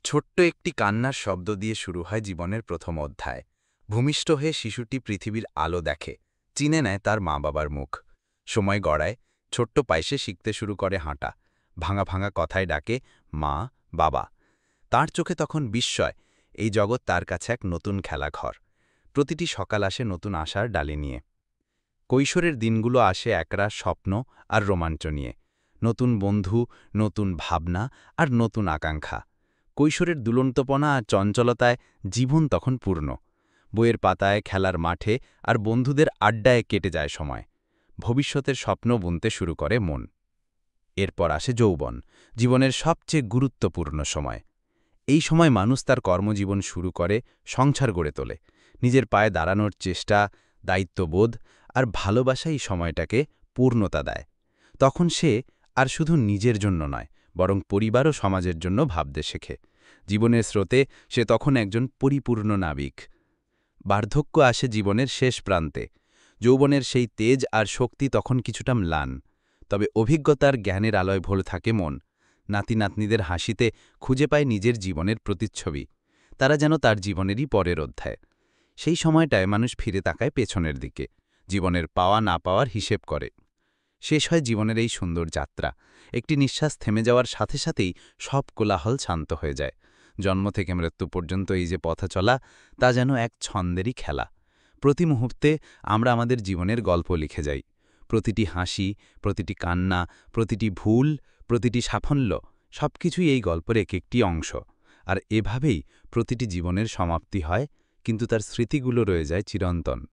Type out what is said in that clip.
ছোট্ট একটি কান্নার শব্দ দিয়ে শুরু হয় জীবনের প্রথম অধ্যায়। ভূমিষ্ঠ হয়ে শিশুটি পৃথিবীর আলো দেখে, চিনে নেয় তার মা-বাবার মুখ। সময় গড়ায়, ছোট্ট পায়ে শিখতে শুরু করে হাঁটা। ভাঙা ভাঙা কথায় ডাকে মা, বাবা। তার চোখে তখন বিস্ময়, এই জগৎ তার কাছে এক নতুন খেলাঘর। প্রতিটি সকাল আসে নতুন আশার ডালি নিয়ে। কৈশোরের দিনগুলো আসে একরাশ স্বপ্ন আর রোমাঞ্চ নিয়ে। নতুন বন্ধু, নতুন ভাবনা আর নতুন আকাঙ্ক্ষা। কৈশোরের দুলন্তপনা আর চঞ্চলতায় জীবন তখন পূর্ণ। বইয়ের পাতায়, খেলার মাঠে আর বন্ধুদের আড্ডায় কেটে যায় সময়। ভবিষ্যতের স্বপ্ন বুনতে শুরু করে মন। এরপর আসে যৌবন, জীবনের সবচেয়ে গুরুত্বপূর্ণ সময়। এই সময় মানুষ তার কর্মজীবন শুরু করে, সংসার গড়ে তোলে। নিজের পায়ে দাঁড়ানোর চেষ্টা, দায়িত্ববোধ আর ভালোবাসা এই সময়টাকে পূর্ণতা দেয়। তখন সে আর শুধু নিজের জন্য নয়, বরং পরিবার ও সমাজের জন্য ভাবতে শেখে। জীবনের স্রোতে সে তখন একজন পরিপূর্ণ নাবিক। বার্ধক্য আসে জীবনের শেষ প্রান্তে। যৌবনের সেই তেজ আর শক্তি তখন কিছুটা ম্লান। তবে অভিজ্ঞতার জ্ঞানের আলোয় ভরে থাকে মন। নাতি-নাতনিদের হাসিতে খুঁজে পায় নিজের জীবনের প্রতিচ্ছবি। তারা যেন তার জীবনেরই পরের অধ্যায়। সেই সময়টায় মানুষ ফিরে তাকায় পেছনের দিকে, জীবনের পাওয়া না পাওয়ার হিসেব করে। শেষ হয় জীবনের এই সুন্দর যাত্রা। একটি নিঃশ্বাস থেমে যাওয়ার সাথে সাথেই সব কোলাহল শান্ত হয়ে যায়। জন্ম থেকে মৃত্যু পর্যন্ত এই যে পথ চলা, তা যেন এক ছন্দেরই খেলা। প্রতি মুহূর্তে আমরা আমাদের জীবনের গল্প লিখে যাই। প্রতিটি হাসি, প্রতিটি কান্না, প্রতিটি ভুল, প্রতিটি সাফল্য, সবকিছুই এই গল্পের এক একটি অংশ। আর এভাবেই প্রতিটি জীবনের সমাপ্তি হয়, কিন্তু তার স্মৃতিগুলো রয়ে যায় চিরন্তন।